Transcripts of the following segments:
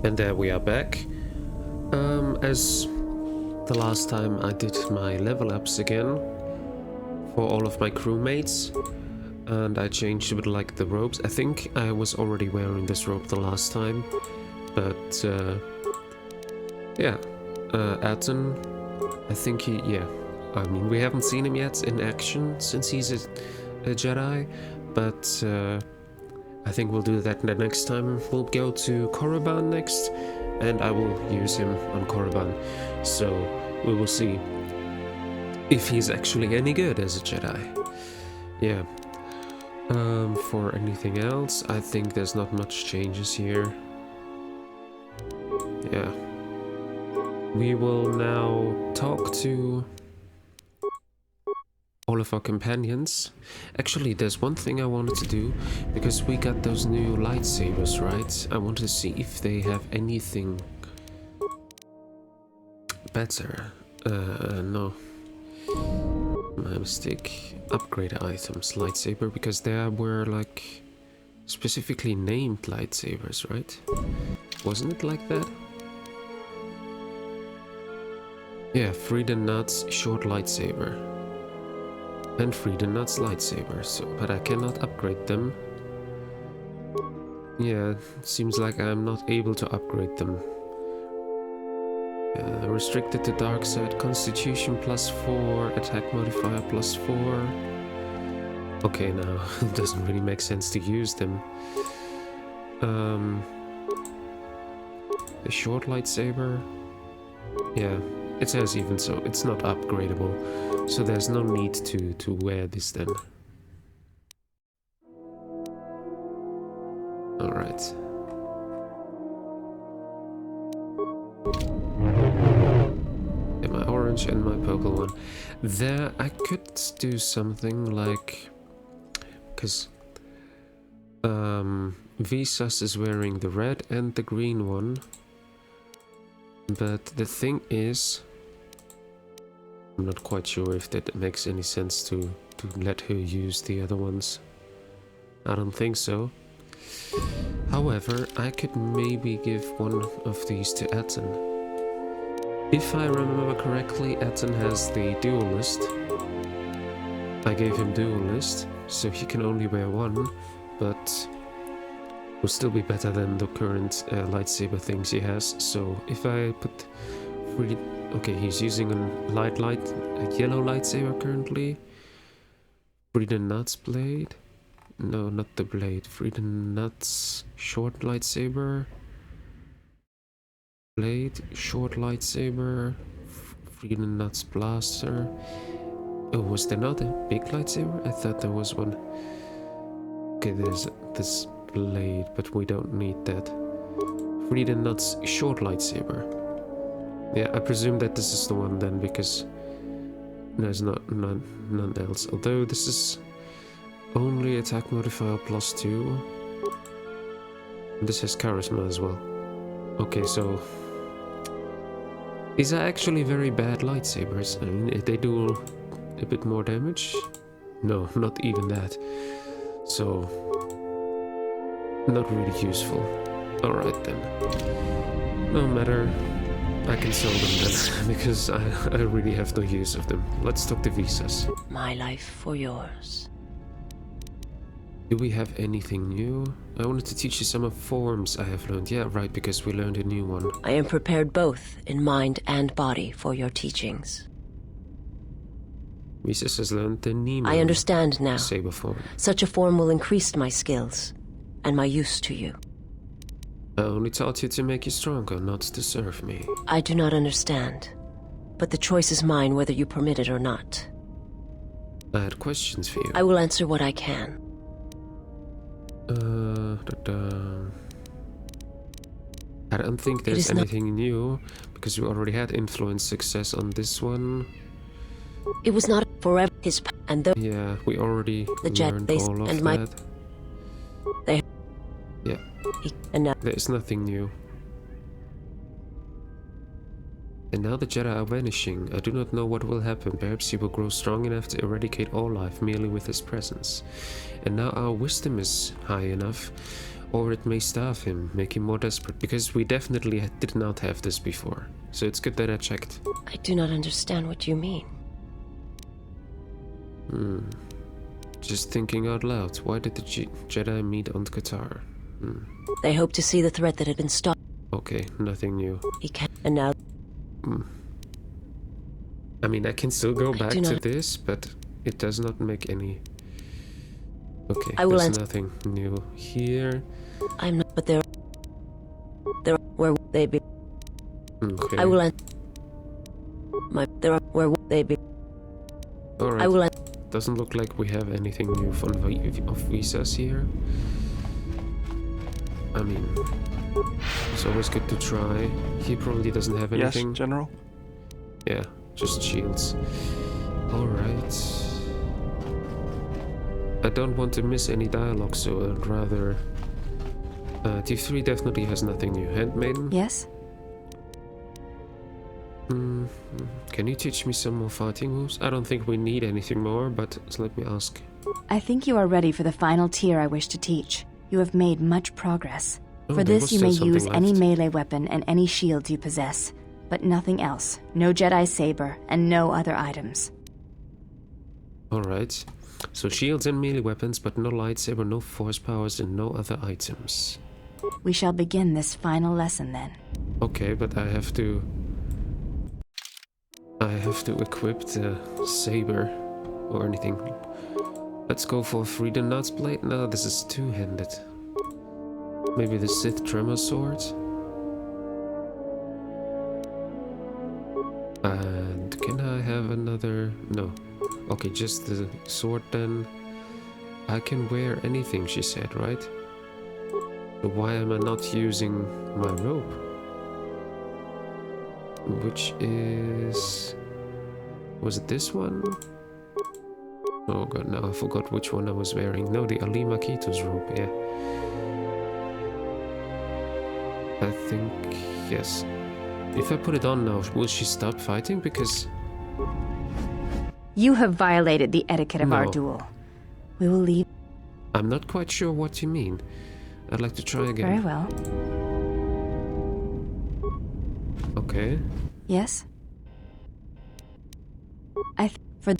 And there we are back. As the last time I did my level ups again for all of my crewmates, and I changed a bit like the robes. I think I was already wearing this robe the last time, but yeah, Atten, I think I mean, we haven't seen him yet in action since he's a Jedi, but I think we'll do that the next time. We'll go to Korriban next, and I will use him on Korriban. So we will see if he's actually any good as a Jedi. Yeah. For anything else, I think there's not much changes here. Yeah. We will now talk to all of our companions. Actually, there's one thing I wanted to do, because we got those new lightsabers, right? I wanted to see if they have anything better. No. My mistake. Upgrade items, lightsaber, because there were like specifically named lightsabers, right? Wasn't it like that? Yeah, Freedom Nuts short lightsaber. And Freedom Nuts lightsaber, so, but I cannot upgrade them. Yeah, seems like I'm not able to upgrade them. Restricted to dark side, constitution +4, attack modifier +4. Okay, now it doesn't really make sense to use them. The short lightsaber, yeah, it says even so, it's not upgradable, so there's no need to wear this then. Alright. My orange and my purple one. There, I could do something like, because Visas is wearing the red and the green one, but the thing is, I'm not quite sure if that makes any sense to let her use the other ones. I don't think so. However, I could maybe give one of these to Atten. If I remember correctly, Atten has the duelist. I gave him duelist, so he can only wear one, but will still be better than the current lightsaber things he has. So if I put okay, he's using a yellow lightsaber currently. Freedom Nuts blade. No, not the blade. Freedom Nuts short lightsaber. Blade, short lightsaber, Freedom Nuts blaster. Oh, was there not a big lightsaber? I thought there was one. Okay, there's this blade, but we don't need that. Freedom Nuts short lightsaber. Yeah, I presume that this is the one then, because there's none else. Although this is only attack modifier +2. And this has charisma as well. Okay, so these are actually very bad lightsabers. I mean, they do a bit more damage. No, not even that. So, not really useful. Alright then. No matter. I can sell them then, because I really have no use of them. Let's talk to Visas. My life for yours. Do we have anything new? I wanted to teach you some of forms I have learned. Yeah, right, because we learned a new one. I am prepared both in mind and body for your teachings. Visas has learned the Nemo. I understand now. Saber form. Such a form will increase my skills and my use to you. I only taught you to make you stronger, not to serve me. I do not understand, but the choice is mine whether you permit it or not. I had questions for you. I will answer what I can. I don't think there's anything new, because we already had influence success on this one. It was not forever his and the yeah, we already the learned all of and that. They yeah, and now there is nothing new. And now the Jedi are vanishing. I do not know what will happen. Perhaps he will grow strong enough to eradicate all life merely with his presence. And now our wisdom is high enough. Or it may starve him, make him more desperate, because we definitely did not have this before. So it's good that I checked. I do not understand what you mean. Just thinking out loud, why did the Jedi meet on KOTOR? They hoped to see the threat that had been stopped. Okay, nothing new. He can, and now I mean, I can still go back do to not- this, but it does not make any... Okay, I will there's answer. nothing new here. I'm not, but there, where will they be? Okay. I will there are, where will they be? Alright. I will Doesn't look like we have anything new of visas here. I mean, it's always good to try. He probably doesn't have anything. Yes, General? Yeah, just shields. Alright. I don't want to miss any dialogue, so I'd rather... T3 definitely has nothing new. Handmaiden? Yes? Can you teach me some more fighting moves? I don't think we need anything more, but let me ask. I think you are ready for the final tier I wish to teach. You have made much progress. Oh, For there this was you may still use something any left. melee weapon and any shields you possess, but nothing else. No Jedi saber and no other items. Alright. So shields and melee weapons, but no lightsaber, no force powers, and no other items. We shall begin this final lesson then. Okay, but I have to equip the saber or anything. Let's go for Freedom Knight's Blade. No, this is two-handed. Maybe the Sith Tremor Sword. And can I have another? No. Okay, just the sword then. I can wear anything, she said, right? So why am I not using my robe? Which is... Was it this one? Oh god, now I forgot which one I was wearing. No, the Ali Makito's robe, yeah. I think... yes. If I put it on now, will she stop fighting? Because... You have violated the etiquette of our No. duel. We will leave. I'm not quite sure what you mean. I'd like to try again. Very well. Okay. Yes? For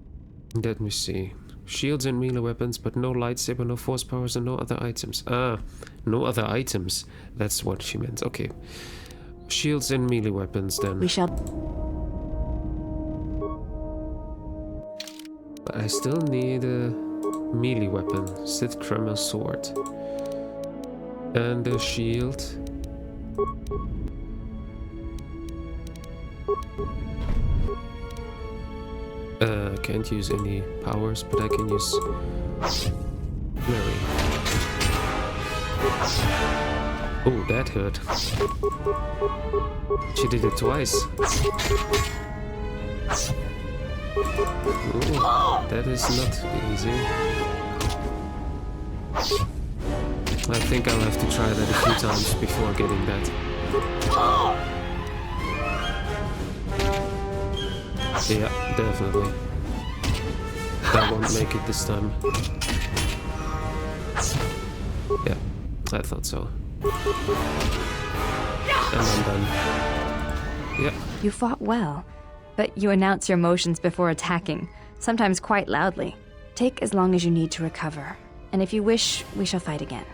Let me see. Shields and melee weapons, but no lightsaber, no force powers, and no other items. Ah, no other items. That's what she meant. Okay. Shields and melee weapons then. we shall. But I still need a melee weapon. Sith Tremor Sword. And a shield. Can't use any powers, but I can use Flurry. Oh, that hurt. She did it twice. Ooh, that is not easy. I think I'll have to try that a few times before getting that. Yeah, definitely. I won't make it this time. Yeah, I thought so. And I'm done. Yeah. You fought well, but you announce your motions before attacking, sometimes quite loudly. Take as long as you need to recover, and if you wish, we shall fight again.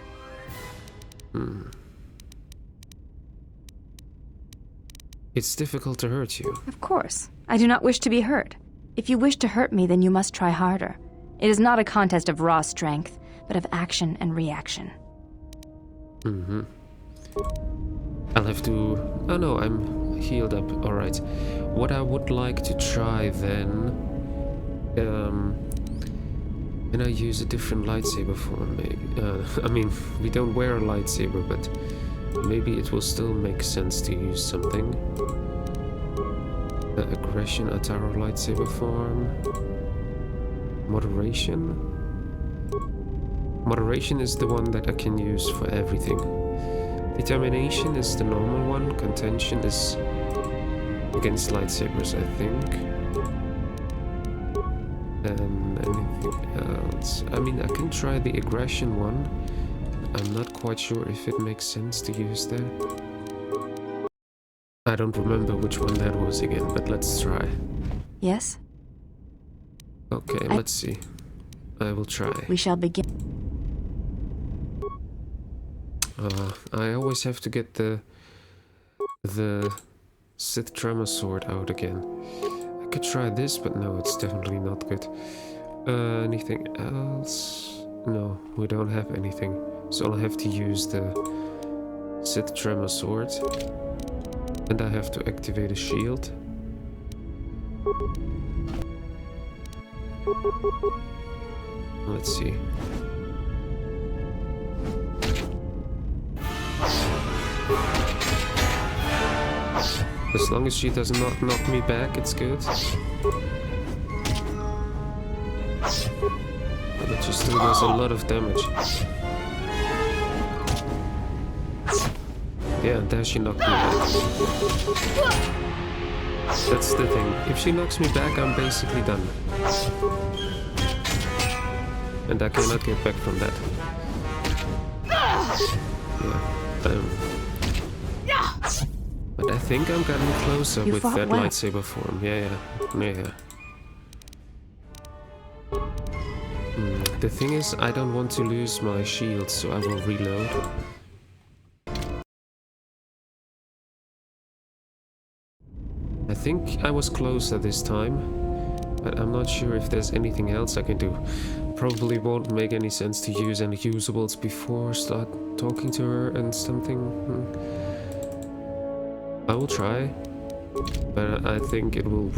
It's difficult to hurt you. Of course. I do not wish to be hurt. If you wish to hurt me, then you must try harder. It is not a contest of raw strength, but of action and reaction. I'll have to... Oh no, I'm healed up. Alright. What I would like to try then... Can I use a different lightsaber form, maybe? I mean, we don't wear a lightsaber, but maybe it will still make sense to use something. Aggression, Ataro lightsaber form. Moderation? Moderation is the one that I can use for everything. Determination is the normal one. Contention is against lightsabers, I think. And anything else? I mean, I can try the aggression one. I'm not quite sure if it makes sense to use that. I don't remember which one that was again, but let's try. Yes? Okay, let's see. I will try. We shall begin. I always have to get the Sith Tremor sword out again. I could try this, but no, it's definitely not good. Anything else? No, we don't have anything. So I'll have to use the Sith Tremor sword. And I have to activate a shield. Let's see. As long as she does not knock me back, it's good. But it just still does a lot of damage. Yeah, there she knocked me back. That's the thing. If she knocks me back, I'm basically done. And I cannot get back from that. Yeah. But I think I'm getting closer with that lightsaber form. Yeah. The thing is, I don't want to lose my shield, so I will reload. I think I was closer this time, but I'm not sure if there's anything else I can do. Probably won't make any sense to use any usables before start talking to her and something. I will try, but I think it will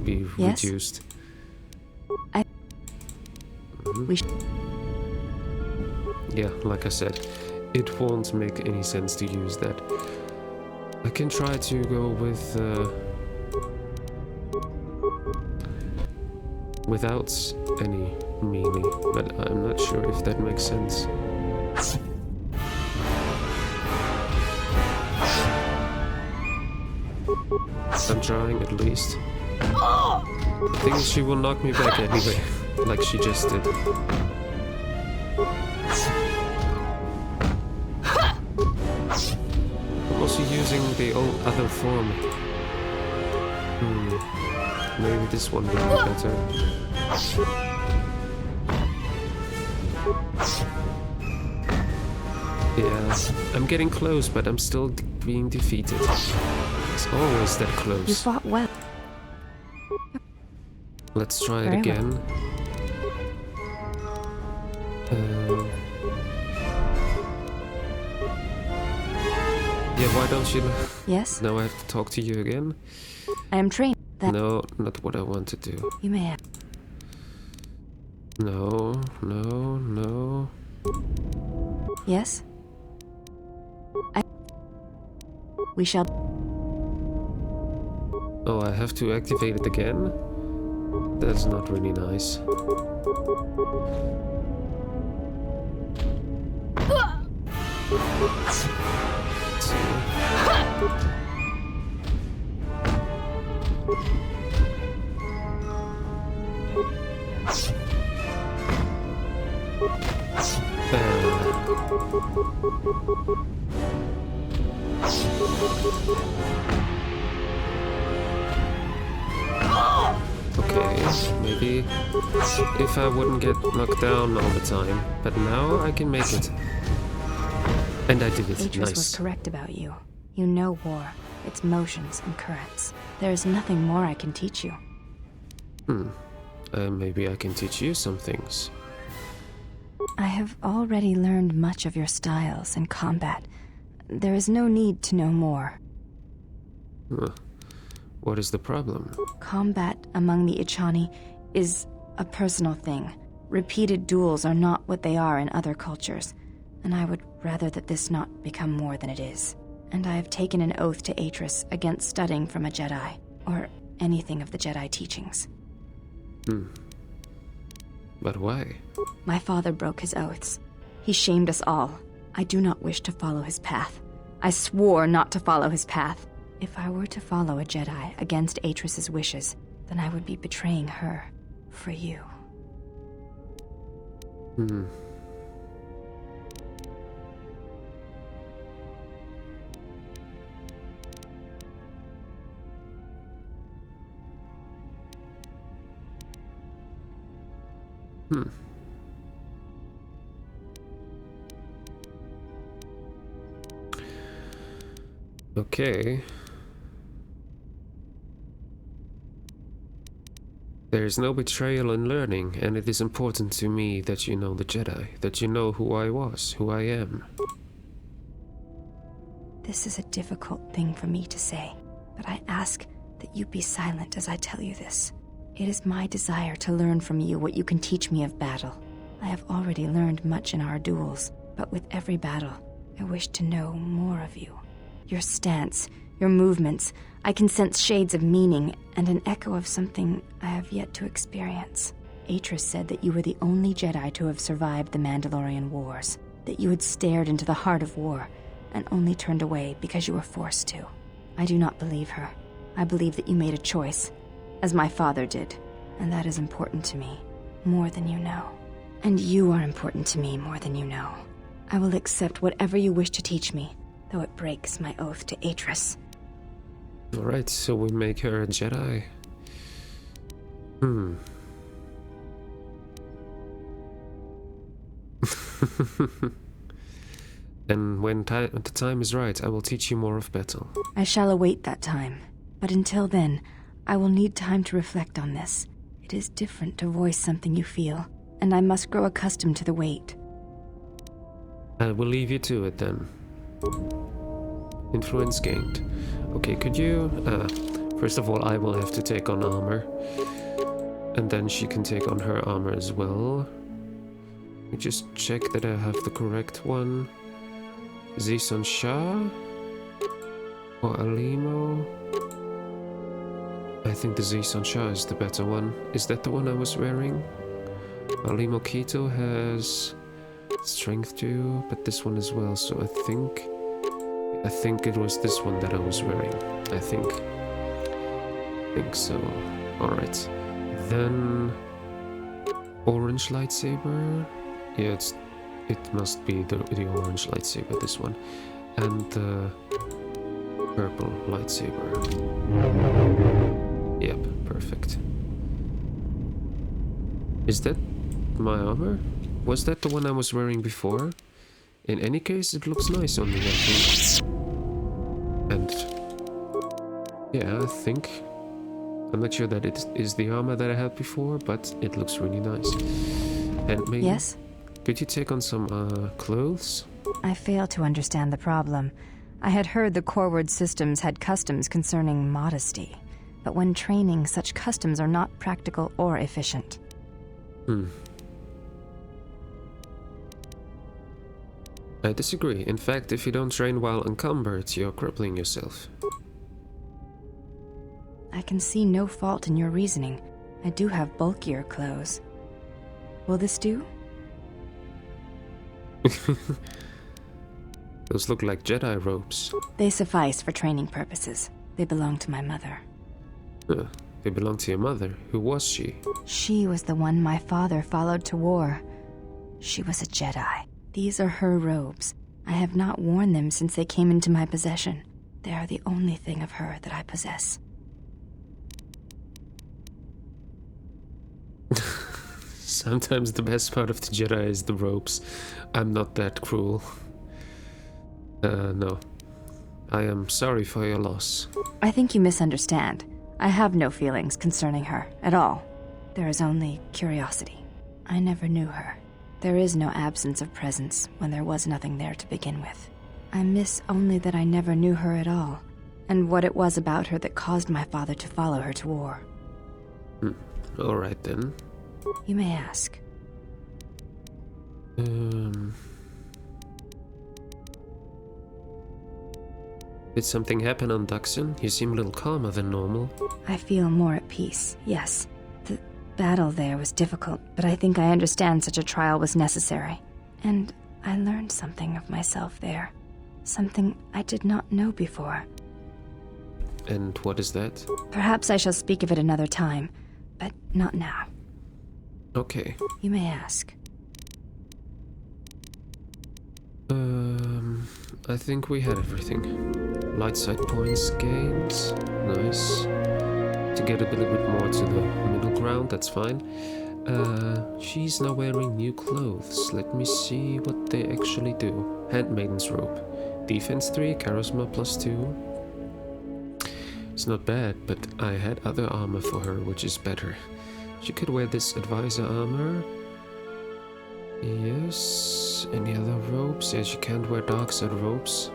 be reduced. Yeah, like I said, it won't make any sense to use that. I can try to go with without any melee, but I'm not sure if that makes sense. I'm trying at least. The thing is, she will knock me back anyway, like she just did. I'm also using the other form. Maybe this one will be better. Yeah, I'm getting close, but I'm still being defeated. It's always that close. You fought well. Let's try it again. Yeah, why don't you... Yes? Now I have to talk to you again? I am trained. No, not what I want to do. You may have. No. Yes? We shall... Oh, I have to activate it again? That's not really nice. Let's see. Okay, maybe if I wouldn't get knocked down all the time, but now I can make it. And I did it. Atris was correct about you. You know war, its motions and currents. There is nothing more I can teach you. Maybe I can teach you some things. I have already learned much of your styles and combat. There is no need to know more. What is the problem? Combat among the Ichani is a personal thing. Repeated duels are not what they are in other cultures, and I would rather that this not become more than it is. And I have taken an oath to Atris against studying from a Jedi, or anything of the Jedi teachings. But why? My father broke his oaths. He shamed us all. I do not wish to follow his path. I swore not to follow his path. If I were to follow a Jedi against Atris's wishes, then I would be betraying her for you. Hmm. Okay. There is no betrayal in learning, and it is important to me that you know the Jedi, that you know who I was, who I am. This is a difficult thing for me to say, but I ask that you be silent as I tell you this. It is my desire to learn from you what you can teach me of battle. I have already learned much in our duels, but with every battle, I wish to know more of you. Your stance, your movements, I can sense shades of meaning and an echo of something I have yet to experience. Atris said that you were the only Jedi to have survived the Mandalorian Wars, that you had stared into the heart of war and only turned away because you were forced to. I do not believe her. I believe that you made a choice, as my father did, and that is important to me, more than you know. And you are important to me more than you know. I will accept whatever you wish to teach me, though it breaks my oath to Atris. Alright, so we make her a Jedi. And when the time is right, I will teach you more of battle. I shall await that time, but until then, I will need time to reflect on this. It is different to voice something you feel, and I must grow accustomed to the wait. I will leave you to it then. Influence gained. Okay, could you... first of all, I will have to take on armor. And then she can take on her armor as well. Let me just check that I have the correct one. Zison Shah? Or Alimo? I think the Zison Shah is the better one. Is that the one I was wearing? Alimo Keto has strength 2, but this one as well, so I think it was this one that I was wearing. I think so. Alright. Then orange lightsaber. Yeah, it must be the orange lightsaber, this one. And the purple lightsaber. Yep, perfect. Is that my armor? Was that the one I was wearing before? In any case, it looks nice on me, I think. And yeah, I think... I'm not sure that it is the armor that I had before, but it looks really nice. Handmaiden? Yes? Could you take on some clothes? I fail to understand the problem. I had heard the Corward systems had customs concerning modesty, but when training, such customs are not practical or efficient. I disagree. In fact, if you don't train while encumbered, you're crippling yourself. I can see no fault in your reasoning. I do have bulkier clothes. Will this do? Those look like Jedi robes. They suffice for training purposes. They belong to my mother. They belong to your mother. Who was she? She was the one my father followed to war. She was a Jedi. These are her robes. I have not worn them since they came into my possession. They are the only thing of her that I possess. Sometimes the best part of the Jedi is the robes. I'm not that cruel. No. I am sorry for your loss. I think you misunderstand. I have no feelings concerning her, at all. There is only curiosity. I never knew her. There is no absence of presence when there was nothing there to begin with. I miss only that I never knew her at all, and what it was about her that caused my father to follow her to war. Alright then. You may ask. Did something happen on Daxon? You seem a little calmer than normal. I feel more at peace, yes. The battle there was difficult, but I think I understand such a trial was necessary. And I learned something of myself there. Something I did not know before. And what is that? Perhaps I shall speak of it another time, but not now. Okay. You may ask. I think we had everything. Light side points gained. Nice. To get a little bit more to the middle ground, that's fine. She's now wearing new clothes. Let me see what they actually do. Handmaiden's robe. Defense 3, charisma +2. It's not bad, but I had other armor for her, which is better. She could wear this advisor armor. Yes. Any other robes? Yeah, she can't wear dark side robes.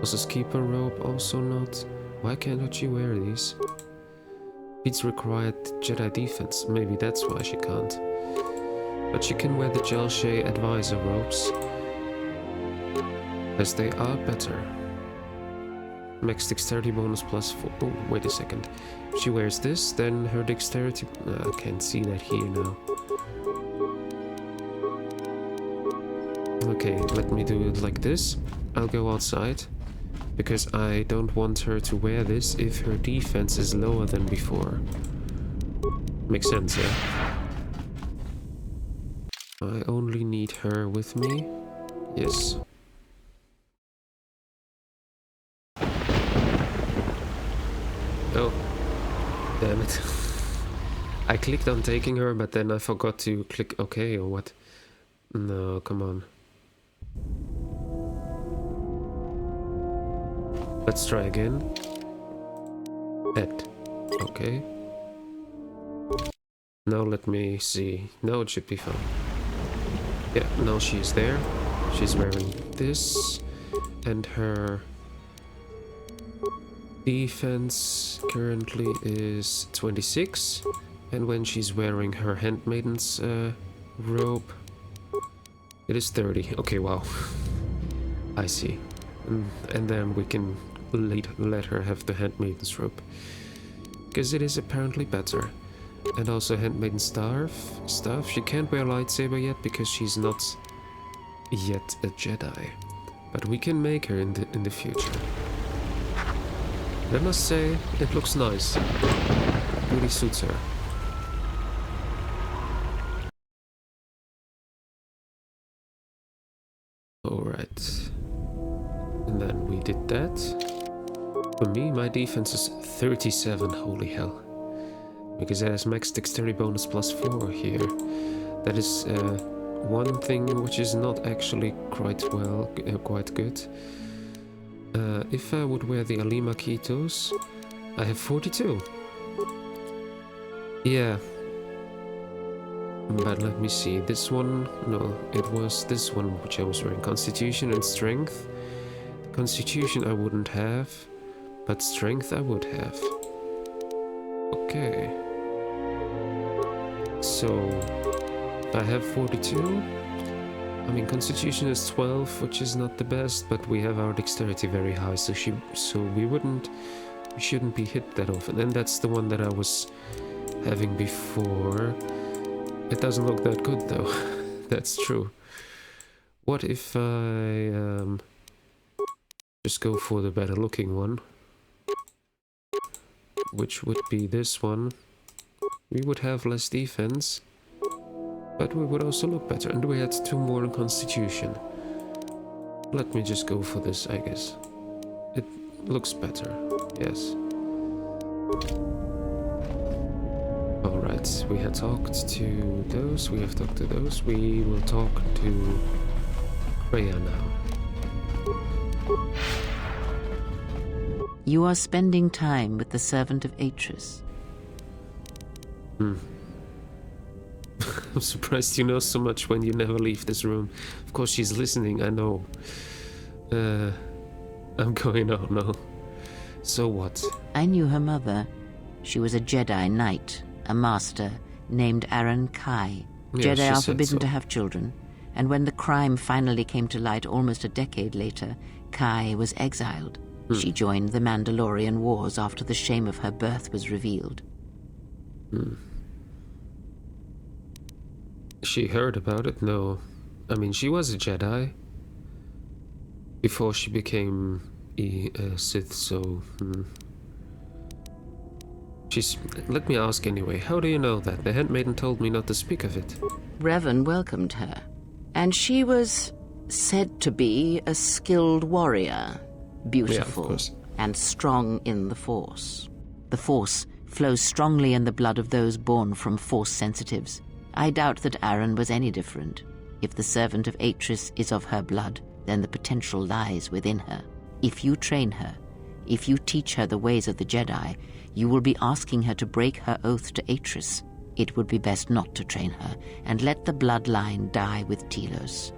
Boss's keeper robe, also not. Why cannot she wear these? It's required Jedi defense. Maybe that's why she can't. But she can wear the Gel Shea advisor robes, as they are better. Max dexterity bonus +4. Oh, wait a second. If she wears this, then her dexterity... I can't see that here now. Okay, let me do it like this. I'll go outside, because I don't want her to wear this if her defense is lower than before. Makes sense, yeah? I only need her with me. Yes. Oh, damn it. I clicked on taking her, but then I forgot to click OK or what? No, come on. Let's try again. Add. Okay. Now let me see. Now it should be fine. Yeah, now she's there. She's wearing this. And her defense currently is 26. And when she's wearing her Handmaiden's robe, it is 30. Okay, wow. I see. And then we can let her have the Handmaiden's robe, because it is apparently better. And also Handmaiden staff. She can't wear lightsaber yet because she's not yet a Jedi, but we can make her in the future. I must say, it looks nice. It really suits her. Alright. And then we did that. For me, my defense is 37, holy hell. Because it has max dexterity bonus +4 here. That is one thing which is not actually quite good. If I would wear the Alima Ketos, I have 42. Yeah. But let me see, this one, no, it was this one which I was wearing. Constitution and Strength. Constitution I wouldn't have, but Strength I would have. Okay. So, I have 42. I mean, Constitution is 12, which is not the best, but we have our Dexterity very high, so we shouldn't be hit that often. And that's the one that I was having before. It doesn't look that good though. That's true. What if I just go for the better looking one, which would be this one? We would have less defense, but we would also look better, and we had 2 more in Constitution. Let me just go for this, I guess. It looks better, yes. Alright, we had talked to those, we have talked to those, we will talk to Freya now. You are spending time with the servant of Atris. I'm surprised you know so much when you never leave this room. Of course she's listening, I know. I'm going out now. So what? I knew her mother. She was a Jedi Knight, a master named Aaron Kai. Yeah, Jedi are forbidden so. to have children, and when the crime finally came to light almost a decade later, Kai was exiled. She joined the Mandalorian Wars after the shame of her birth was revealed. She heard about it? No. I mean, she was a Jedi before she became a Sith, so... Let me ask anyway, how do you know that? The Handmaiden told me not to speak of it. Revan welcomed her, and she was said to be a skilled warrior, beautiful, Yeah, of course. and strong in the Force. The Force flows strongly in the blood of those born from Force sensitives. I doubt that Aaron was any different. If the servant of Atris is of her blood, then the potential lies within her. If you train her, if you teach her the ways of the Jedi, you will be asking her to break her oath to Atris. It would be best not to train her, and let the bloodline die with Telos.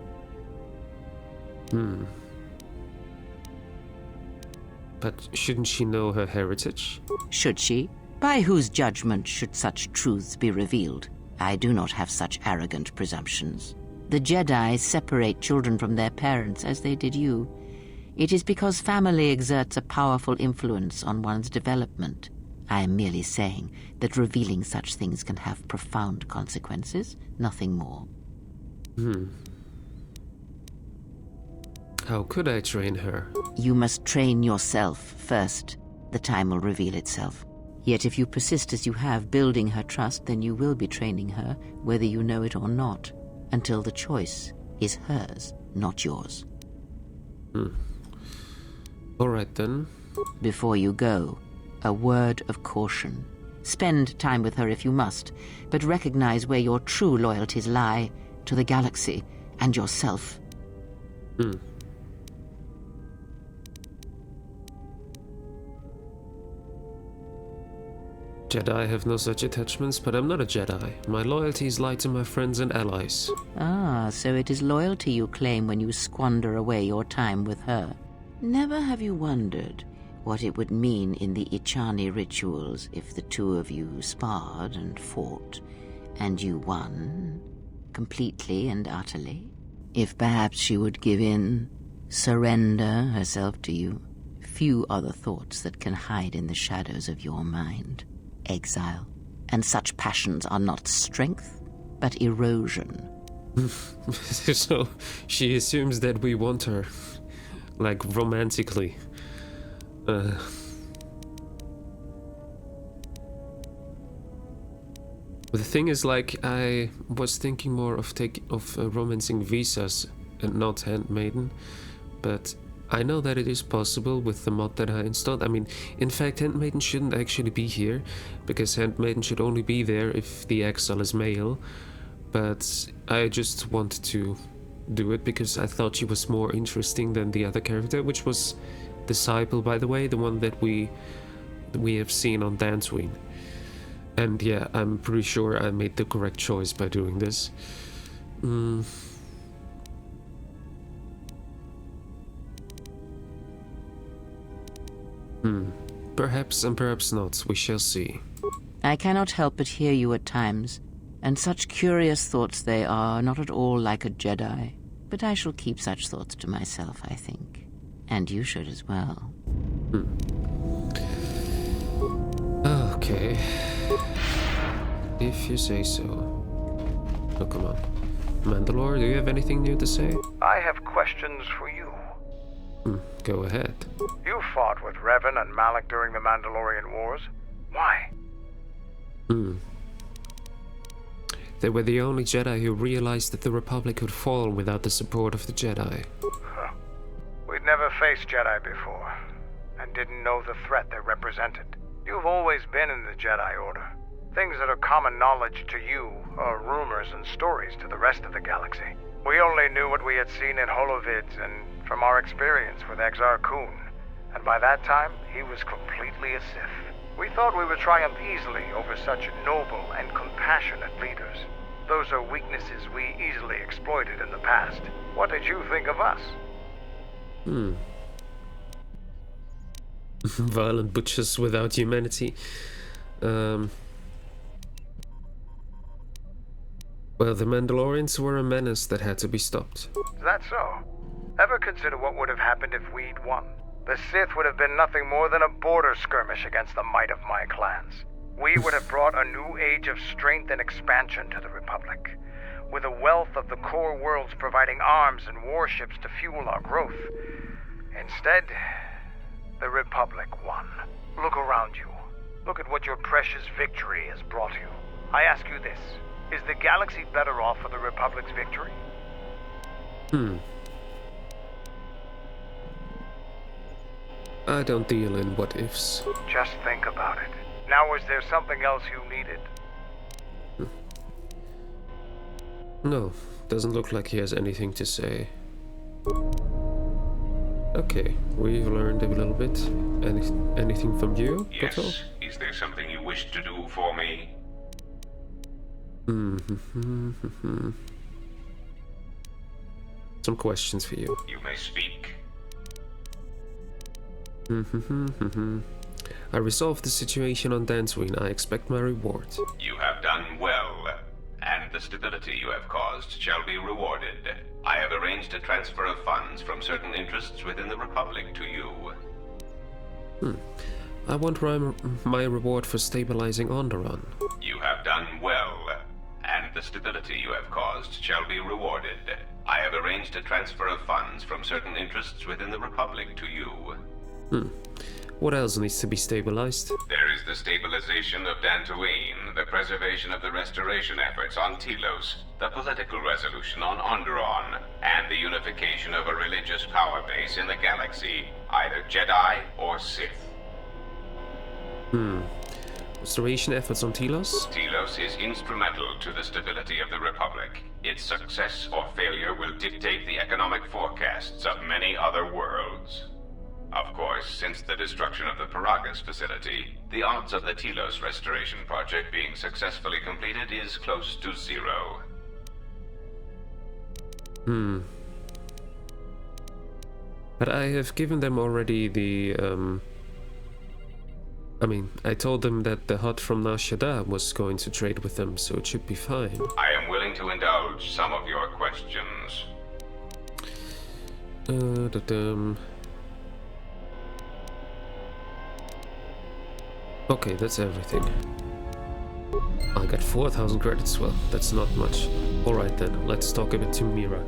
But shouldn't she know her heritage? Should she? By whose judgment should such truths be revealed? I do not have such arrogant presumptions. The Jedi separate children from their parents as they did you. It is because family exerts a powerful influence on one's development. I am merely saying that revealing such things can have profound consequences, nothing more. How could I train her? You must train yourself first. The time will reveal itself. Yet if you persist as you have, building her trust, then you will be training her, whether you know it or not, until the choice is hers, not yours. All right, then. Before you go, a word of caution. Spend time with her if you must, but recognize where your true loyalties lie, to the galaxy and yourself. Jedi have no such attachments, but I'm not a Jedi. My loyalties lie to my friends and allies. Ah, so it is loyalty you claim when you squander away your time with her. Never have you wondered what it would mean in the Ichani rituals if the two of you sparred and fought, and you won, completely and utterly? If perhaps she would give in, surrender herself to you? Few are the thoughts that can hide in the shadows of your mind. Exile. And such passions are not strength, but erosion. So she assumes that we want her, like romantically. But the thing is, like, I was thinking more of romancing Visas and not Handmaiden, but I know that it is possible with the mod that I installed. I mean, in fact, Handmaiden shouldn't actually be here, because Handmaiden should only be there if the exile is male, but I just wanted to do it because I thought she was more interesting than the other character, which was Disciple, by the way, the one that we have seen on Dantooine. And yeah, I'm pretty sure I made the correct choice by doing this. Perhaps and perhaps not. We shall see. I cannot help but hear you at times, and such curious thoughts they are, not at all like a Jedi. But I shall keep such thoughts to myself, I think. And you should as well. Okay. If you say so. Oh, come on. Mandalore, do you have anything new to say? I have questions for you. Go ahead. You fought with Revan and Malak during the Mandalorian Wars. Why? They were the only Jedi who realized that the Republic could fall without the support of the Jedi. We'd never faced Jedi before, and didn't know the threat they represented. You've always been in the Jedi Order. Things that are common knowledge to you are rumors and stories to the rest of the galaxy. We only knew what we had seen in holovids and from our experience with Exar Kun, and by that time, he was completely a Sith. We thought we would triumph easily over such noble and compassionate leaders. Those are weaknesses we easily exploited in the past. What did you think of us? Violent butchers without humanity. Well, the Mandalorians were a menace that had to be stopped. Is that so? Ever consider what would have happened if we'd won? The Sith would have been nothing more than a border skirmish against the might of my clans. We would have brought a new age of strength and expansion to the Republic, with a wealth of the core worlds providing arms and warships to fuel our growth. Instead, the Republic won. Look around you. Look at what your precious victory has brought you. I ask you this. Is the galaxy better off for the Republic's victory? I don't deal in what-ifs. Just think about it. Now, was there something else you needed? No, doesn't look like he has anything to say. Okay, we've learned a little bit. Anything from you, KOTOR? Yes. Is there something you wish to do for me? Some questions for you. You may speak. I resolved the situation on Dantooine. I expect my reward. You have done well, and the stability you have caused shall be rewarded. I have arranged a transfer of funds from certain interests within the Republic to you. I want my reward for stabilizing Onderon. You have done well, and the stability you have caused shall be rewarded. I have arranged a transfer of funds from certain interests within the Republic to you. What else needs to be stabilized? There is the stabilization of Dantooine, the preservation of the restoration efforts on Telos, the political resolution on Onderon, and the unification of a religious power base in the galaxy, either Jedi or Sith. Restoration efforts on Telos? Telos is instrumental to the stability of the Republic. Its success or failure will dictate the economic forecasts of many other worlds. Of course, since the destruction of the Paragas facility, the odds of the Telos restoration project being successfully completed is close to 0. But I have given them already the, I told them that the Hutt from Nar Shaddaa was going to trade with them, so it should be fine. I am willing to indulge some of your questions. Okay, that's everything. I got 4,000 credits. Well, that's not much. Alright then, let's talk a bit to Mira.